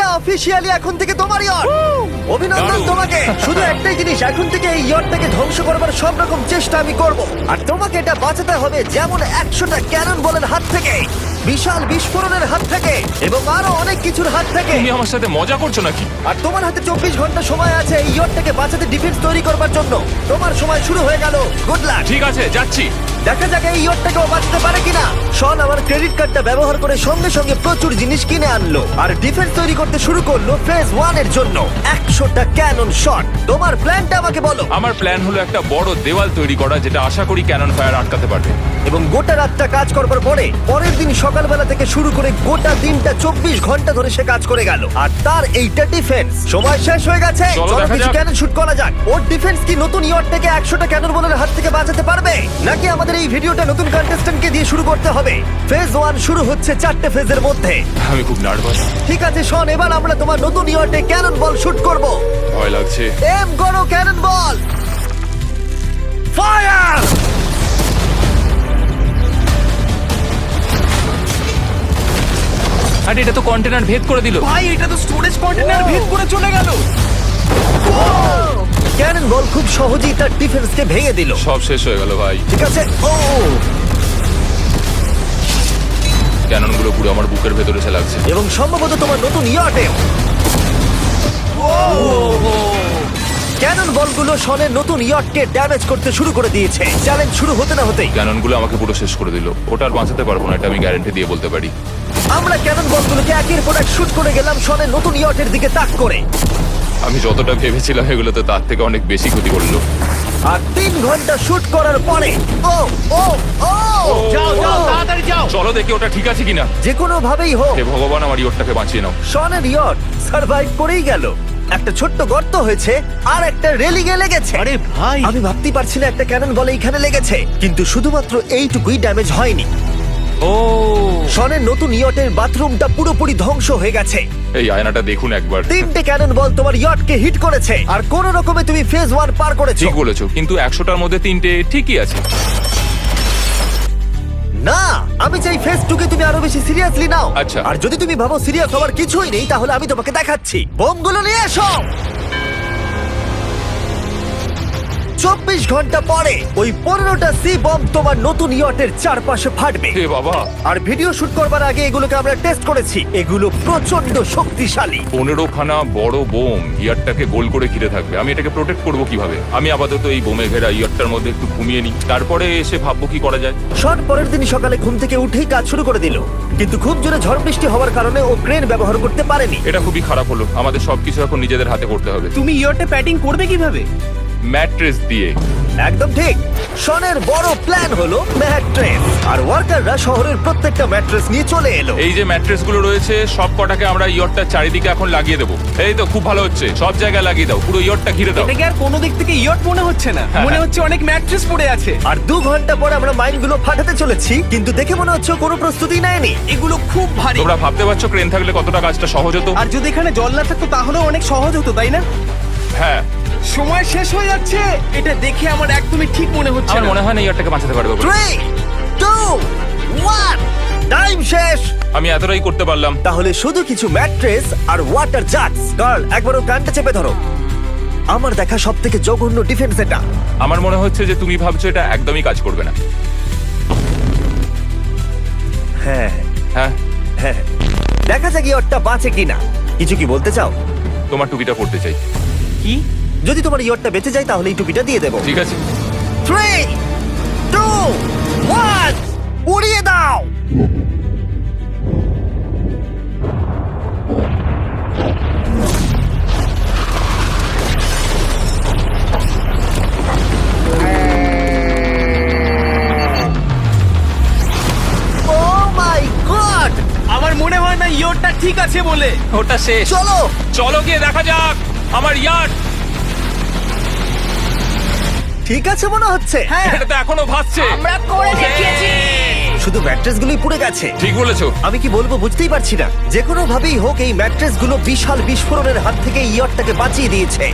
এটা অফিসিয়ালি এখন থেকে তোমার ইয়ট। অভিনন্দন দারুণ। তোমাকে। শুধু একটাই জিনিস, এখন থেকে এই ইয়টটাকে ধ্বংস করবার সব রকম চেষ্টা আমি করব, আর তোমাকে এটা বাঁচাতে হবে যেমন 100টা ক্যানন বলের হাত থেকে, বিশাল বিস্ফোরণের হাত থেকে, এবং আরো অনেক কিছুর হাত থেকে। তুমি আমার সাথে মজা করছো নাকি? আর তোমার হাতে 24 ঘন্টা সময় আছে এই ইয়টটাকে বাঁচাতে, ডিফেন্স তৈরি করবার জন্য। তোমার সময় শুরু হয়ে গেল। Good luck. ঠিক আছে, যাচ্ছি। দেখা যাক এই ইয়টটাকেও বাঁচতে পারে কিনা। শন আমার ক্রেডিট কার্ডটা ব্যবহার করে সঙ্গে সঙ্গে প্রচুর জিনিস কিনে আনলো আর ডিফেন্স তৈরি করতে শুরু করলো ফেজ 1 এর জন্য 100টা ক্যানন শট। তোমার প্ল্যানটা আমাকে বলো। আমার প্ল্যান হলো একটা বড় দেওয়াল তৈরি করা, যেটা আশা করি ক্যানন ফায়ার আটকাতে পারবে। এবং গোটা রাতটা কাজ করবার পরে পরের দিন সকালবেলা থেকে শুরু করে গোটা দিনটা 24 ঘন্টা ধরে সে কাজ করে গেল, আর তার এইটা ডিফেন্স। সময় শেষ হয়ে গেছে। চলো চলো দেখা কিছু যাক। ক্যানন শুট করা যাক। ওর ডিফেন্স কি নতুন ইয়টটাকে 100টা ক্যানন বলের হাত থেকে বাঁচাতে পারবে, নাকি আমাদের এই ভিডিওটা নতুন কন্টেস্ট্যান্টকে দিয়ে শুরু করতে হবে? ফেজ 1 শুরু হচ্ছে 4টে ফেজের মধ্যে। আমি খুব নার্ভাস। ঠিক আছে শন, এবার আমরা তোমার নতুন ইয়টে ক্যানন বল শুট করব। ভয় লাগছে। এম করো ক্যানন বল। ফায়ার! আরে এটা তো কন্টেনার ভেদ করে দিল। ভাই এটা তো স্টোরেজ কন্টেনার ভেদ করে চলে গেল। ক্যানন বল খুব সহজেই তার ডিফেন্সকে ভেঙে দিল। সব শেষ হয়ে গেল ভাই। ঠিক আছে। ও ক্যানন গুলো পুরো আমার বুকের ভেতরে এসে লাগছে। এবং সম্ভবত তোমার নতুন ইয়টেও। ক্যানন বলগুলো শনের নতুন ইয়টকে ড্যামেজ করতে শুরু করে দিয়েছে। চ্যালেঞ্জ শুরু হতে না হতেই ক্যানন গুলো আমাকে পুরো শেষ করে দিল। ওটা আর বাঁচাতে পারবো না, এটা আমি গ্যারান্টি দিয়ে বলতে পারি। আমরা ক্যানন বলগুলোকে একের পর এক শুট করে গেলাম শনের নতুন ইয়টের দিকে তাক করে। আমি যতটা ভেবেছিলাম এগুলো তো তার থেকে অনেক বেশি ক্ষতি করলো। আর 3 ঘন্টা শুট করার পরে ও ও ও যাও যাও তাড়াতাড়ি যাও। চলো দেখি ওটা ঠিক আছে কিনা। যে কোনো ভাবেই হোক হে ভগবান, আমার ইয়টটাকে বাঁচিয়ে নাও। শনের ইয়ট সার্ভাইভ করেই গেল। একটা ছোট্ট গর্ত হয়েছে আর একটা রেলিংয়ে লেগেছে। আরে ভাই আমি ভাবতেই পারছি না একটা ক্যানন বলে এইখানে লেগেছে, কিন্তু শুধুমাত্র এইটুকুই ড্যামেজ হয়নি। ও শনের নতুন ইয়টের বাথরুমটা পুরোপুরি ধ্বংস হয়ে গেছে। এই আয়নাটা দেখুন একবার। 3টে ক্যানন বল তোমার ইয়টকে হিট করেছে, আর কোন রকমে তুমি ফেজ 1 পার করেছো। ঠিক বলেছো, কিন্তু 100টার মধ্যে 3টে ঠিকই আছে। না, আমি চাই ফেজ 2 কে তুমি আরো বেশি সিরিয়াসলি নাও। আচ্ছা। আর যদি তুমি ভাবো সিরিয়াস হওয়ার কিছুই নেই, তাহলে আমি তোমাকে দেখাচ্ছি। বোমগুলো নিয়ে এসো। 24 ঘন্টা পরে ওই 15টা সি বম তোমার নতুন ইয়টের চারপাশে ফাটবে। হে বাবা, আর ভিডিও শুট করবার আগে এগুলোকে আমরা টেস্ট করেছি। এগুলো প্রচন্ড শক্তিশালী। 15খানা বড় বোম ইয়ারটাকে গোল করে ঘিরে থাকবে। আমি এটাকে প্রোটেক্ট করব কিভাবে? আমি আপাতত এই বোমে ঘেরা ইয়ারটার মধ্যে একটু ঘুমিয়ে নিই, তারপরে এসে ভাববো কি করা যায়। শন পরের দিন সকালে ঘুম থেকে উঠেই কাজ শুরু করে দিল, কিন্তু খুব জোরে ঝড় বৃষ্টি হওয়ার কারণে ও ক্রেন ব্যবহার করতে পারেনি। এটা খুবই খারাপ হলো। আমাদের সবকিছু এখন নিজেদের হাতে করতে হবে। তুমি ইয়রটা প্যাটিং করবে কিভাবে? ম্যাট্রেস দিয়ে। একদম ঠিক। শনের বড় প্ল্যান হলো ম্যাট্রেস, আর ওয়ার্কাররা শহরের প্রত্যেকটা ম্যাট্রেস নিয়ে চলে এলো। এই যে ম্যাট্রেস গুলো রয়েছে সব কটাকে আমরা ইয়রটার চারিদিকে এখন লাগিয়ে দেবো। এই তো খুব ভালো হচ্ছে, সব জায়গায় লাগিয়ে দাও, পুরো ইয়রটা ঘিরে দাও। এটাকে আর কোনো দিক থেকে ইয়ট মনে হচ্ছে না, মনে হচ্ছে অনেক ম্যাট্রেস পড়ে আছে। আর 2 ঘন্টা পরে আমরা মাইনগুলো ফাটাতে চলেছি, কিন্তু দেখে মনে হচ্ছে ও কোনো প্রস্তুতি নেয়নি। এগুলো খুব ভারী। তোমরা ভাবতে পারছো ক্রেন থাকলে কতটা কাজটা সহজ হতো? আর যদি এখানে জল না থাকতো তাহলেও অনেক সহজ হতো, তাই না? হ্যাঁ, সময় শেষ হয়ে যাচ্ছে। এটা দেখে আমার একদমই ঠিক মনে হচ্ছে আমার না। মনে হয় না ইয়রটাকে বাঁচাতে পারবো। 3 2 1 টাইম শেষ। আমি এতটাই করতে পারলাম। তাহলে শুধু কিছু ম্যাট্রেস আর ওয়াটার জাগস। গার্ল, একবার ওর কানটা চেপে ধরো। আমার দেখা সবথেকে জঘন্য ডিফেন্স এটা। আমার মনে হচ্ছে যে তুমি ভাবছো এটা একদমই কাজ করবে না। হ্যাঁ হ্যাঁ, হ্যাঁ, দেখা যাক ইয়টটা বাঁচে কিনা। কিছু কি বলতে চাও? তোমার টুপিটা পড়তে চাই। কি? যদি তোমার ইয়টটা বেঁচে যায় তাহলে এই টুপিটা দিয়ে দেবো। ঠিক আছে। 3 2 1 উড়িয়ে দাও। Oh my God! আমার মনে হয় না ইয়রটা ঠিক আছে বলে। ওটা শেষ। চলো চলো গিয়ে দেখা যাক আমার ইয়ার্ড। ঠিক আছে মনে হচ্ছে। হ্যাঁ, এটা তো এখনো ভাসছে। আমরা করে দেখিয়েছি। শুধু ম্যাট্রেস গুলোই পুড়ে গেছে। ঠিক বলেছো। আমি কি বলবো বুঝতেই পারছি না। যে কোনো ভাবেই হোক এই ম্যাট্রেস গুলো বিশাল বিস্ফোরণের হাত থেকে ইয়টটাকে বাঁচিয়ে দিয়েছে।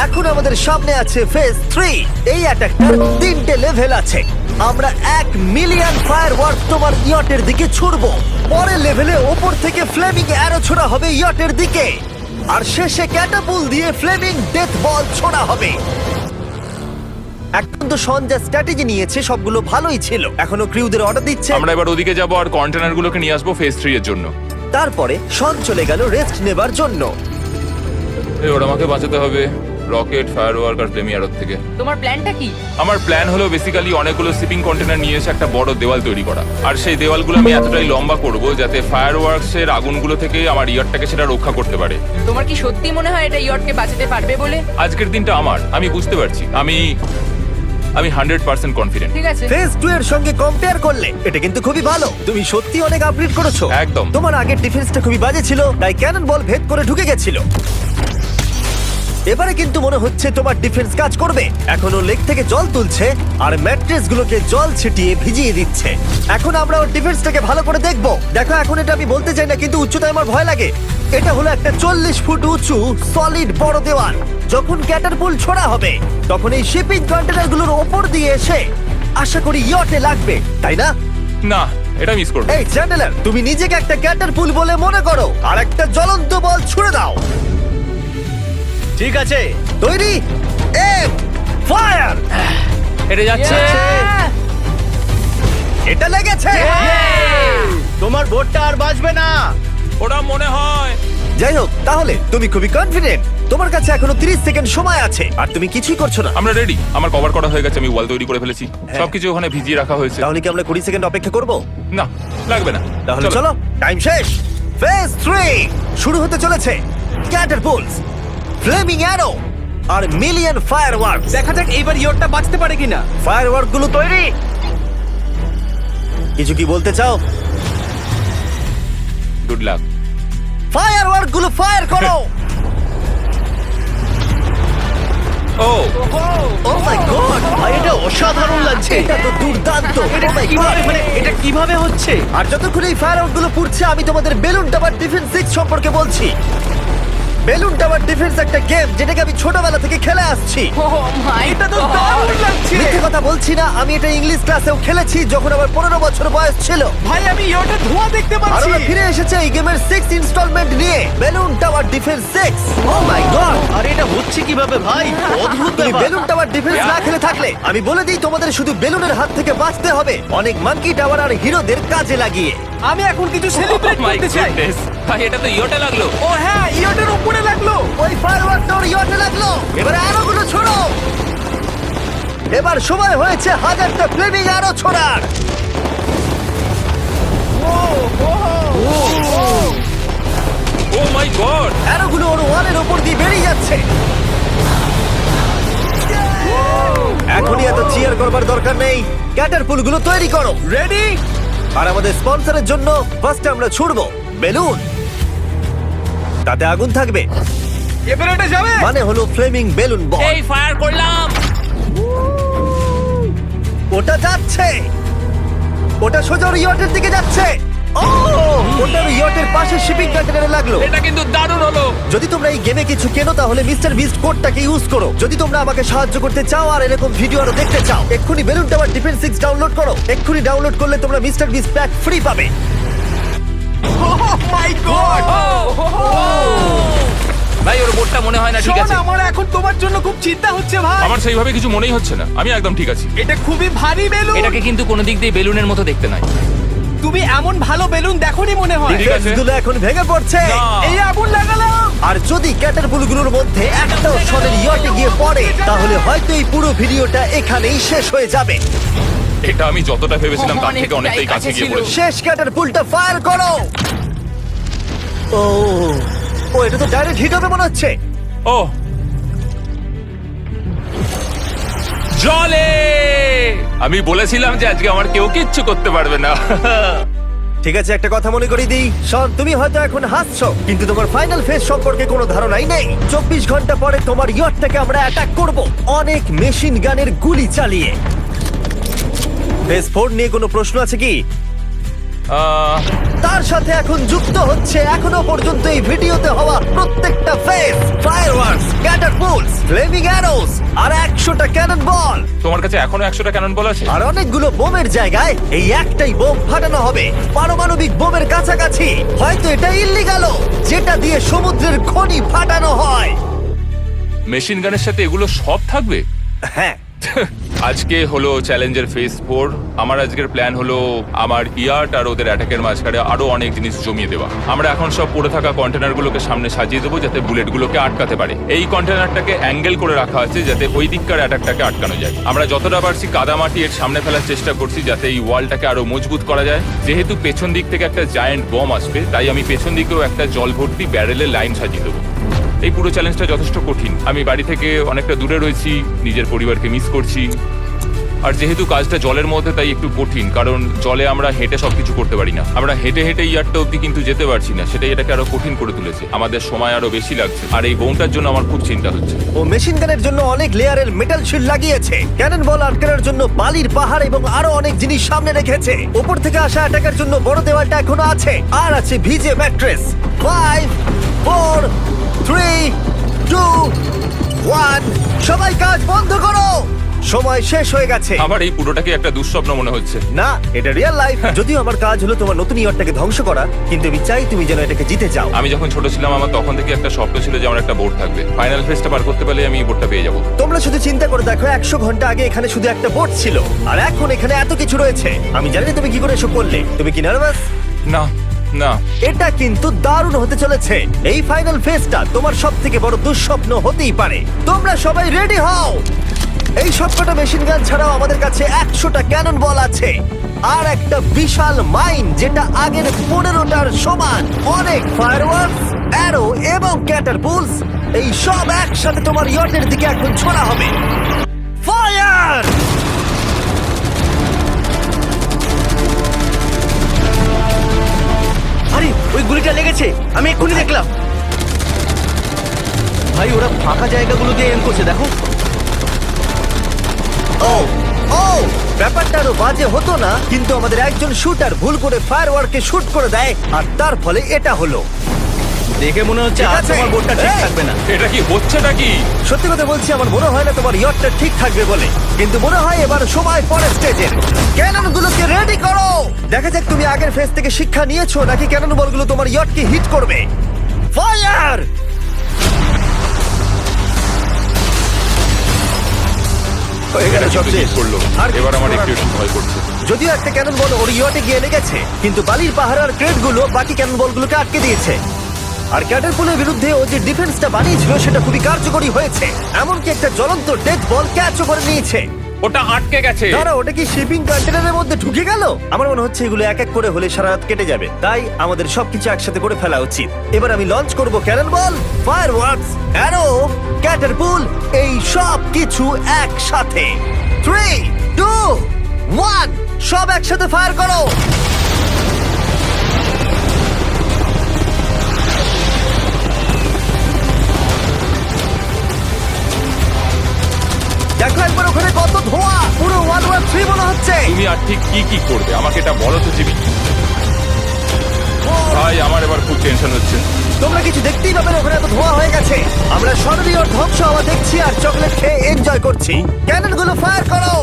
এখন আমাদের সামনে আছে ফেজ 3। এই অ্যাটাকটার 3টে লেভেল আছে। আমরা 1 মিলিয়ন ফায়ারওয়ার্ক তোমার ইয়টের দিকে ছুড়বো। পরের লেভেলে ওপর থেকে ফ্লেমিং অ্যারো ছোড়া হবে ইয়টের দিকে, আর শেষে ক্যাটাপুল দিয়ে ফ্লেমিং ডেথ বল ছোড়া হবে। এখন তো শন যা স্ট্র্যাটেজি নিয়েছে সবগুলো ভালোই ছিল। এখনো ক্রিউদের অর্ডার দিচ্ছে। আমরা এবার ওদিকে যাব আর কন্টেনারগুলোকে নিয়ে আসবো ফেজ 3 এর জন্য। তারপরে শন চলে গেল রেস্ট নেবার জন্য। এবার আমাকে বাঁচাতে হবে রকেট, ফায়ারওয়ার্ক আর ফ্লেমি অ্যারো থেকে। তোমার প্ল্যানটা কি? আমার প্ল্যান হলো বেসিক্যালি অনেকগুলো শিপিং কন্টেনার নিয়ে এসে একটা বড় দেওয়াল তৈরি করা, আর সেই দেওয়ালগুলো আমি এতটাই লম্বা করব যাতে ফায়ারওয়ার্কস এর আগুনগুলো থেকে আমার ইয়ারটাকে সেটা রক্ষা করতে পারে। তোমার কি সত্যি মনে হয় এটা ইয়টকে বাঁচাতে পারবে বলে? আজকের দিনটা আমার, আমি বুঝতে পারছি। আমি 100% কনফিডেন্ট। ঠিক আছে। ফেজ 2 এর সঙ্গে কম্পেয়ার করলে এটা কিন্তু খুবই ভালো। তুমি সত্যি অনেক আপগ্রেড করেছো। একদম। তোমার আগের ডিফেন্সটা খুবই বাজে ছিল, তাই ক্যানন বল ভেদ করে ঢুকে গেছিল। এবারে কিন্তু মনে হচ্ছে তোমার ডিফেন্স কাজ করবে। এখনো লেক থেকে জল তুলছে আর ম্যাট্রেস গুলোকে জল ছিটিয়ে ভিজিয়ে দিচ্ছে। এখন আমরা ওর ডিফেন্সটাকে ভালো করে দেখবো। দেখো, এখন এটা আমি বলতে চাই না, কিন্তু উচ্চতায় আমার ভয় লাগে। এটা হলো একটা 40 ফুট উঁচু সলিড বড় দেওয়াল। যখন ক্যাটারপুল ছোড়া হবে তখন এই শিপিং কন্টেনার গুলোর ওপর দিয়ে এসে আশা করি ইয়টে লাগবে, তাই না? না, এটা মিস করব। এই চ্যান্ডেলার, তুমি নিজেকে একটা ক্যাটারপুল বলে মনে করো আর একটা জ্বলন্ত বল ছুড়ে দাও। ঠিক আছে, তৈরি? Aim fire! এটা যাচ্ছে। Yeah! এটা লেগেছে। তোমার বোটটা আর বাঁচবে না। ওটা মনে হয়। যাই হোক, তাহলে তুমি খুবই কনফিডেন্ট। তোমার কাছে এখনো 30 সেকেন্ড সময় আছে আর তুমি কিছুই করছো না। আমরা রেডি। আমার কভার করা হয়ে গেছে, আমি ওয়াল তৈরি করে ফেলেছি, সবকিছু ওখানে ভিজিয়ে রাখা হয়েছে। তাহলে কি আমরা 20 সেকেন্ড অপেক্ষা করব? না, লাগবে না। তাহলে চলো, টাইম শেষ। ফেজ 3 শুরু হতে চলেছে। ক্যাটারপুলস, ফ্লেমিং অ্যারো আর মিলিয়ন ফায়ারওয়ার্ক। দেখা যাক এইবার ইয়টটা বাঁচতে পারে কিনা। ফায়ারওয়ার্ক গুলো তৈরি। কিছু কি বলতে চাও? Good luck. ফায়ারওয়ার্ক গুলো ফায়ার করো। ও ও মাই গড, এটা অসাধারণ লাগছে। এটা তো দুর্দান্ত। এটা Oh my কিভাবে, God! মানে এটা কিভাবে হচ্ছে? আর যতক্ষণ এই ফায়ারওয়ার্ক গুলো পুড়ছে আমি তোমাদের বেলুন টাওয়ার ডিফেন্স 6 সম্পর্কে বলছি। বেলুন টাওয়ার ডিফেন্স একটা গেম যেটাকে আমি ছোটবেলা থেকে খেলে আসছি। Oh my এটা তো God! দারুণ লাগছে। মিথ্যে কথা বলছি না, আমি এটা ইংলিশ ক্লাসেও খেলেছি যখন আমার 15 বছর বয়স ছিল। ভাই, আমি ইয়টের ধোঁয়া দেখতে আর পাচ্ছি। ওরা ফিরে এসেছে এই গেমের 6 ইনস্টলমেন্ট নিয়ে, বেলুন টাওয়ার ডিফেন্স 6। ও মাই গড, আর এটা হচ্ছে কিভাবে ভাই? অদ্ভুত তুমি ব্যাপার। বেলুন টাওয়ার ডিফেন্স না খেলে থাকলে আমি বলে দিই তোমাদের শুধু বেলুনের হাত থেকে বাঁচতে হবে অনেক মাঙ্কি টাওয়ার আর হিরোদের কাজে লাগিয়ে। আমি এখন কিছু সেলিব্রেট মাই করতে চাই। গুডনেস, ভাই এটা তো ইয়োটা লাগলো। ও হ্যাঁ, ইয়টের উপরে লাগলো। ওই ফায়ারওয়ার্কটা ওর ইয়টে লাগলো। এবারে আরোগুলো ছোড়ো। এবার সময় হয়েছে 1000টা ফ্লেমিং আরো ছোড়ার। ও মাই গড। অ্যারোগুলো ওর ওয়ালের উপর দিয়ে বেরিয়ে যাচ্ছে। এখনই এত চিয়ার করবার দরকার নেই, ক্যাটারপুলগুলো তৈরি করো। রেডি? আর আমাদের স্পন্সরের জন্য ফার্স্টে আমরা ছুড়বো বেলুন, তাতে আগুন থাকবে, এবারে এটা যাবে। মানে হলো ফ্লেমিং বেলুন বল। এই ফায়ার করলাম। ওটা যাচ্ছে, ওটা সোজা ওর ইয়টের দিকে যাচ্ছে। ও, ওটা ওর ইয়টের পাশে শিপিং কন্টেনারে লাগলো। এটা কিন্তু দারুণ হলো। যদি তোমরা এই গেমে কিছু কেনো তাহলে মিস্টার বিস্ট কোডটাকে ইউজ করো। যদি তোমরা আমাকে সাহায্য করতে চাও আর এরকম ভিডিও আরো দেখতে চাও, এক্ষুনি বেলুন টাওয়ার ডিফেন্স 6 ডাউনলোড করো। এক্ষুনি ডাউনলোড করলে তোমরা মিস্টার বিস্ট প্যাক ফ্রি পাবে। ও মাই গড। ভাই ওর বোর্ডটা মনে হয় না ঠিক শোন, আছে। আমার এখন তোমার জন্য খুব চিন্তা হচ্ছে ভাই। আমার সেইভাবে কিছু মনেই হচ্ছে না, আমি একদম ঠিক আছি। এটা খুবই ভারী বেলুন। এটাকে কিন্তু কোনো দিক দিয়ে বেলুনের মতো দেখতে নয়। তুমি এমন ভালো বেলুন দেখোনি মনে হয়। ঠিক আছে। ডিফেন্সগুলো এখন ভেঙে পড়ছে। না। এই আগুন লাগালাম। আর যদি ক্যাটারপুলগুলোর মধ্যে একটাও শনের ইয়টে গিয়ে পড়ে তাহলে হয়তো এই পুরো ভিডিওটা এখানেই শেষ হয়ে যাবে। এটা আমি যতটা ভেবেছিলাম তার থেকে অনেকটাই অনেকটাই কাছে কাছে গিয়ে ছিল। পড়েছে। শেষ ক্যাটারপুলটা ফায়ার করো। ও, ও এটা তো ডাইরেক্ট হিট হবে মনে হচ্ছে। ও জলে, আমি বলেছিলাম যে আজকে আমার কেউ কিচ্ছু করতে পারবে না। ঠিক আছে, একটা কথা মনে করিয়ে দিই, শন, তুমি হয়তো এখন হাসছো কিন্তু তোমার ফাইনাল ফেজ সম্পর্কে কোনো ধারণাই নেই। 24 ঘন্টা পরে তোমার ইয়টটাকে আমরা অ্যাটাক করব অনেক মেশিন গানের গুলি চালিয়ে। ফেজ 4 নিয়ে কোনো প্রশ্ন আছে কি? তার সাথে এখন যুক্ত হচ্ছে এখনো পর্যন্ত এই ভিডিওতে হওয়া প্রত্যেকটা face, fireworks, catapults, flaming arrows আর 100টা ক্যানন বল। তোমার কাছে এখনো 100টা ক্যানন বল আছে? আর অনেকগুলো বোমের জায়গায় এই একটাই বোম ফাটানো হবে, পারমাণবিক বোমের কাছাকাছি। হয়তো এটা ইল্লিগাল, যেটা দিয়ে সমুদ্রের খনি ফাটানো হয়। মেশিন গানের সাথে এগুলো সব থাকবে? হ্যাঁ, আজকে হলো চ্যালেঞ্জের ফেজ 4। আমার আজকের প্ল্যান হলো আমার ইয়ার্ট আর ওদের অ্যাটাকের মাঝখানে আরো অনেক জিনিস জমিয়ে দেওয়া। আমরা এখন সব পড়ে থাকা কন্টেনারগুলোকে সামনে সাজিয়ে দেবো যাতে বুলেটগুলোকে আটকাতে পারে। এই কন্টেনারটাকে অ্যাঙ্গেল করে রাখা আছে যাতে ওই দিককার অ্যাটাকটাকে আটকানো যায়। আমরা যতটা পারছি কাদামাটি এর সামনে ফেলার চেষ্টা করছি যাতে এই ওয়ালটাকে আরো মজবুত করা যায়। যেহেতু পেছন দিক থেকে একটা জায়ান্ট বম আসবে, তাই আমি পেছন দিকেও একটা জল ভর্তি ব্যারেলের লাইন সাজিয়ে দেবো। এই পুরো চ্যালেঞ্জটা যথেষ্ট কঠিন। আমি বাড়ি থেকে অনেকটা দূরে রয়েছি, নিজের পরিবারকে মিস করছি। আর যেহেতু কাজটা জলের মধ্যে, তাই একটু কঠিন, কারণ জলে আমরা হেঁটে সবকিছু করতে পারি না। আমরা হেঁটে হেঁটে ইয়ারটা অব্দি কিন্তু যেতে পারছি না, সেটাই এটাকে আরো কঠিন করে তুলেছে। আমাদের সময় আরো বেশি লাগছে, আর এই বোমটার জন্য আমার খুব চিন্তা হচ্ছে। ও মেশিন গানের জন্য অনেক লেয়ারের মেটাল শিল্ড লাগিয়েছে, ক্যানন বল আটকানোর জন্য বালির পাহাড় এবং আরো অনেক জিনিস সামনে রেখেছে। উপর থেকে আসা অ্যাটাকের জন্য বড় দেওয়ালটা এখনো আছে, আর আছে ভিজে ম্যাট্রেস। 5 4 3 2 1 সবাই কাজ বন্ধ করো, সময় শেষ হয়ে গেছে। আমার এই পুরোটাকে একটা দুঃস্বপ্ন মনে হচ্ছে। না, এটা রিয়েল লাইফ। যদিও আমার কাজ হলো তোমার নতুন ইয়ারটাকে ধ্বংস করা, কিন্তু আমি চাই তুমি যেন এটাকে জিতে যাও। আমি যখন ছোট ছিলাম, আমার তখন থেকে একটা স্বপ্ন ছিল যে আমার একটা বোর্ড থাকবে। ফাইনাল ফেজটা পার করতে পারলে আমি এই বোর্ডটা পেয়ে যাবো। তোমরা শুধু চিন্তা করে দেখো, 100 ঘন্টা আগে এখানে শুধু একটা বোট ছিল, আর এখন এখানে এত কিছু রয়েছে। আমি জানি না তুমি কি করে এসব করলে। তুমি কি নার্ভাস? না না, এটা কিন্তু দারুণ হতে চলেছে। এই ফাইনাল ফেজটা তোমার সবথেকে বড় দুঃস্বপ্ন হতেই পারে। তোমরা সবাই রেডি হও। এই সবকটা মেশিন গান ছাড়াও আমাদের কাছে 100টা ক্যানন বল আছে, আর একটা বিশাল মাইন যেটা আগের 15টার সমান। অনেক ফায়ারওয়ার্কস, অ্যারো এবং ক্যাটারপুলস, এই সব একসাথে তোমার ইয়টের দিকে এখন ছোড়া হবে। ফায়ার! আরে ওই গুলিটা লেগেছে, আমি এক্ষুনি দেখলাম। ভাই ওরা ফাঁকা জায়গাগুলো দিয়ে এম করছে, দেখো। ও ও ব্যাপারটা আরো বাজে হতো না, কিন্তু আমাদের একজন শুটার ভুল করে ফায়ারওয়ার্ককে শুট করে দেয়, আর তার ফলে এটা হলো। দেখে মনে হচ্ছে ঠিক আর আছে। তোমার বোর্ডটা ঠিক এই! থাকবে না। এটা কি হচ্ছেটা কি? সত্যি কথা বলছি, আমার মনে হয় না তোমার ইয়টটা ঠিক থাকবে বলে, কিন্তু মনে হয় এবার সময় পরে স্টেজের। ক্যাননগুলোকে রেডি করো। দেখা যাক তুমি আগের ফেজ থেকে শিক্ষা নিয়েছো নাকি ক্যানন বলগুলো তোমার ইয়টকে হিট করবে। ফায়ার! হয়ে গেল সব শেষ। করলো। আর এবার আমার কিছু একটু করার নেই। ভয় করছে। যদিও একটা ক্যানন বল ওর ইয়টে গিয়ে লেগেছে, কিন্তু বালির পাহাড় আর ক্রেটগুলো বাকি ক্যানন বলগুলোকে আটকে দিয়েছে। আর ক্যাটারপুলের বিরুদ্ধে ও যে ডিফেন্সটা বানিয়েছিল সেটা খুবই কার্যকরী হয়েছে। এমনকি একটা জ্বলন্ত ডেথ বল ক্যাচও করে নিয়েছে। ওটা আটকে গেছে। দাঁড়া, ওটা কি শিপিং কন্টেনারের মধ্যে ঢুকে গেল? আমার মনে হচ্ছে এগুলো এক এক করে হলে সারা রাত কেটে যাবে, তাই আমাদের সবকিছু একসাথে করে ফেলা উচিত। এবার আমি লঞ্চ করব ক্যানন বল, ফায়ারওয়ার্কস, অ্যারো, ক্যাটারপুল, এই সব কিছু একসাথে। 3 2 1 সব একসাথে ফায়ার করো। দেখো একবার ওখানে কত ধোঁয়া, পুরো 113 মনে হচ্ছে। তুমি আর ঠিক কি কি করবে আমাকে এটা বলো তো জিমি। ভাই আমার এবার খুব টেনশন হচ্ছে। তোমরা কিছু দেখতেই পাবে না, ওখানে এত ধোঁয়া হয়ে গেছে। আমরা সরলি ওর ধ্বংস হওয়া দেখছি আর চকলেট খেয়ে এনজয় করছি। ক্যাননগুলো ফায়ার করো।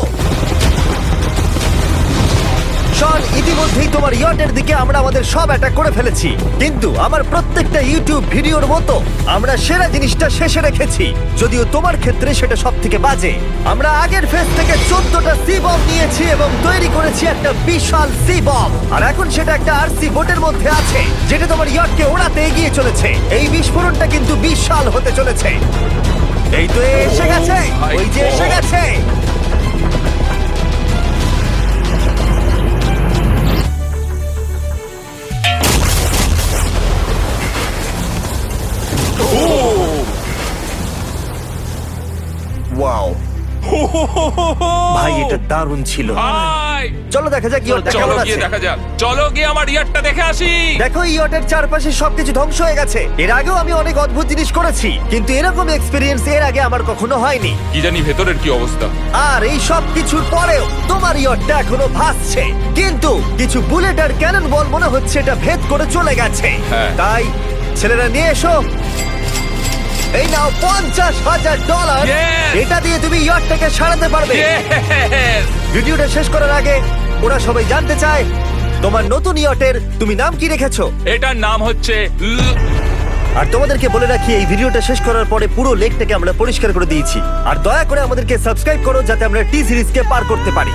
শন, ইতিমধ্যেই তোমার ইয়টের দিকে আমরা আমাদের সব অ্যাটাক করে ফেলেছি, কিন্তু আমার প্রত্যেকটা ইউটিউব ভিডিওর মতো আমরা সেরা জিনিসটা শেষে রেখেছি। যদিও তোমার ক্ষেত্রে সেটা সব থেকে বাজে। আমরা আগের ফেজ থেকে 14টা সি বম নিয়েছি এবং তৈরি করেছি একটা বিশাল সি বম, আর এখন সেটা একটা আরসি বোটের মধ্যে আছে যেটা তোমার ইয়টকে ওড়াতে এগিয়ে চলেছে। এই বিস্ফোরণটা কিন্তু বিশাল হতে চলেছে। এই তো এসে গেছে, ওই যে এসে গেছে। ওয়াও ভাই, এটা দারুণ ছিল। ভাই বাই। চলো দেখা যাক ইয়টটা চলো কেমন গিয়ে আছে। দেখা যাক, চলো গিয়ে আমার ইয়ারটা দেখে আসি। দেখো ইয়টের চারপাশে সবকিছু ধ্বংস হয়ে গেছে। এর আগেও আমি অনেক অদ্ভুত জিনিস করেছি, কিন্তু এরকম এক্সপিরিয়েন্স এর আগে আমার কখনো হয়নি। কি জানি ভেতরের কি অবস্থা। আর এই সব কিছুর পরেও তোমার ইয়টটা এখনো ভাসছে, কিন্তু কিছু বুলেট আর ক্যানন বল মনে হচ্ছে এটা ভেদ করে চলে গেছে। হ্যাঁ। তাই ছেলেরা নিয়ে এসো, এই নাও $50,000। Yes! এটা দিয়ে তুমি ইয়টটাকে সারাতে পারবে। Yes! ভিডিওটা শেষ করার আগে ওরা সবাই জানতে চায় তোমার নতুন ইয়টের তুমি নাম কি রেখেছো। এটার নাম হচ্ছে আর তোমাদেরকে বলে রাখি, এই ভিডিওটা শেষ করার পরে পুরো লেকটাকে আমরা পরিষ্কার করে দিয়েছি। আর দয়া করে আমাদেরকে সাবস্ক্রাইব করো যাতে আমরা টি সিরিজকে পার করতে পারি।